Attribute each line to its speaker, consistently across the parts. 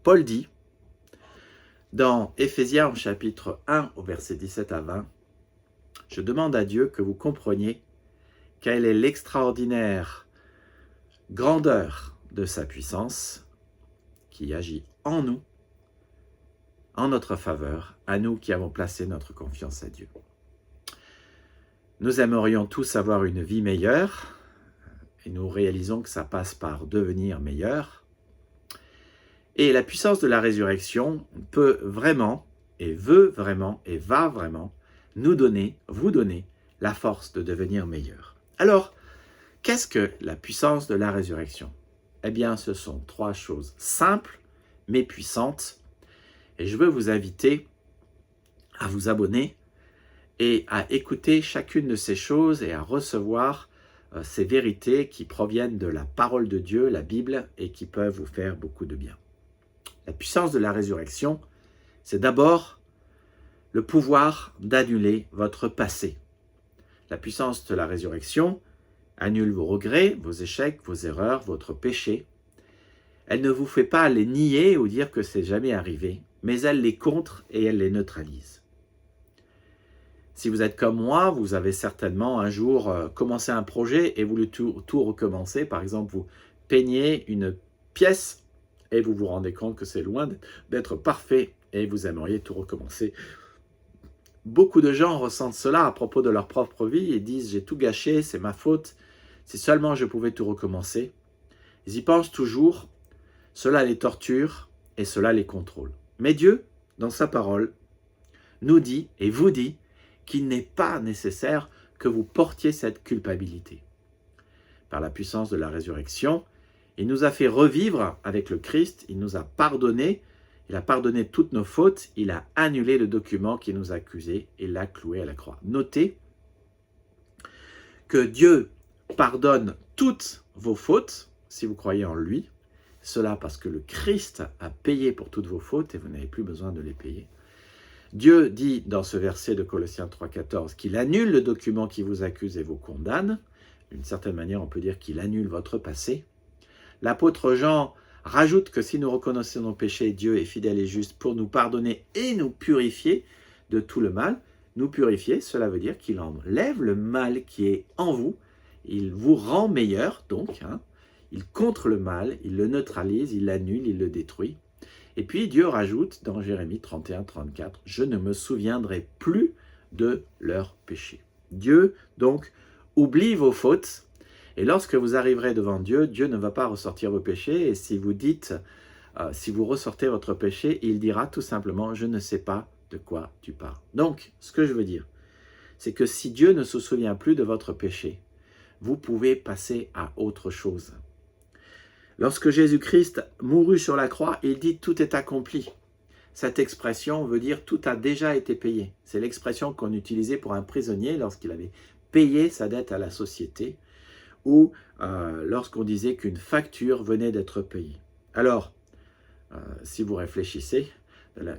Speaker 1: Paul dit, dans Éphésiens au chapitre 1 au verset 17 à 20, « Je demande à Dieu que vous compreniez quelle est l'extraordinaire grandeur de sa puissance qui agit en nous, en notre faveur, à nous qui avons placé notre confiance à Dieu. Nous aimerions tous avoir une vie meilleure, et nous réalisons que ça passe par devenir meilleur. Et la puissance de la résurrection peut vraiment, et veut vraiment, et va vraiment, nous donner, vous donner, la force de devenir meilleur. Alors, qu'est-ce que la puissance de la résurrection? Eh bien, ce sont trois choses simples, mais puissantes. Et je veux vous inviter à vous abonner et à écouter chacune de ces choses et à recevoir ces vérités qui proviennent de la parole de Dieu, la Bible, et qui peuvent vous faire beaucoup de bien. La puissance de la résurrection, c'est d'abord le pouvoir d'annuler votre passé. La puissance de la résurrection annule vos regrets, vos échecs, vos erreurs, votre péché. Elle ne vous fait pas les nier ou dire que c'est jamais arrivé, mais elle les contre et elle les neutralise. Si vous êtes comme moi, vous avez certainement un jour commencé un projet et voulu tout recommencer. Par exemple, vous peignez une pièce et vous vous rendez compte que c'est loin d'être parfait et vous aimeriez tout recommencer. Beaucoup de gens ressentent cela à propos de leur propre vie et disent « j'ai tout gâché, c'est ma faute, si seulement je pouvais tout recommencer ». Ils y pensent toujours, cela les torture et cela les contrôle. Mais Dieu, dans sa parole, nous dit et vous dit qu'il n'est pas nécessaire que vous portiez cette culpabilité. Par la puissance de la résurrection, il nous a fait revivre avec le Christ, il nous a pardonné, il a pardonné toutes nos fautes, il a annulé le document qui nous accusait et l'a cloué à la croix. Notez que Dieu pardonne toutes vos fautes si vous croyez en lui, cela parce que le Christ a payé pour toutes vos fautes et vous n'avez plus besoin de les payer. Dieu dit dans ce verset de Colossiens 3,14 qu'il annule le document qui vous accuse et vous condamne. D'une certaine manière, on peut dire qu'il annule votre passé. L'apôtre Jean rajoute que si nous reconnaissons nos péchés, Dieu est fidèle et juste pour nous pardonner et nous purifier de tout le mal. Nous purifier, cela veut dire qu'il enlève le mal qui est en vous. Il vous rend meilleur, donc. Il contre le mal, il le neutralise, il l'annule, il le détruit. Et puis Dieu rajoute dans Jérémie 31-34, « Je ne me souviendrai plus de leurs péchés. » Dieu, donc, oublie vos fautes. Et lorsque vous arriverez devant Dieu, Dieu ne va pas ressortir vos péchés. Et si vous dites, si vous ressortez votre péché, il dira tout simplement, « Je ne sais pas de quoi tu parles. » Donc, ce que je veux dire, c'est que si Dieu ne se souvient plus de votre péché, vous pouvez passer à autre chose. Lorsque Jésus-Christ mourut sur la croix, il dit « tout est accompli ». Cette expression veut dire « tout a déjà été payé ». C'est l'expression qu'on utilisait pour un prisonnier lorsqu'il avait payé sa dette à la société ou lorsqu'on disait qu'une facture venait d'être payée. Alors, si vous réfléchissez,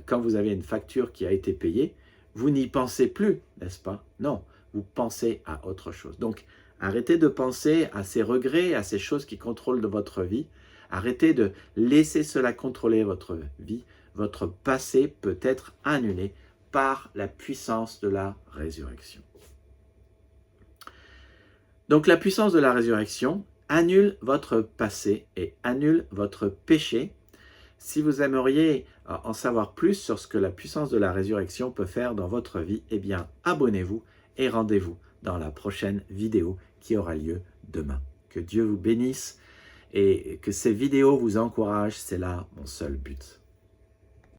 Speaker 1: quand vous avez une facture qui a été payée, vous n'y pensez plus, n'est-ce pas? Non, vous pensez à autre chose. Donc, arrêtez de penser à ces regrets, à ces choses qui contrôlent votre vie. Arrêtez de laisser cela contrôler votre vie. Votre passé peut être annulé par la puissance de la résurrection. Donc la puissance de la résurrection annule votre passé et annule votre péché. Si vous aimeriez en savoir plus sur ce que la puissance de la résurrection peut faire dans votre vie, eh bien abonnez-vous et rendez-vous dans la prochaine vidéo qui aura lieu demain. Que Dieu vous bénisse et que ces vidéos vous encouragent, c'est là mon seul but.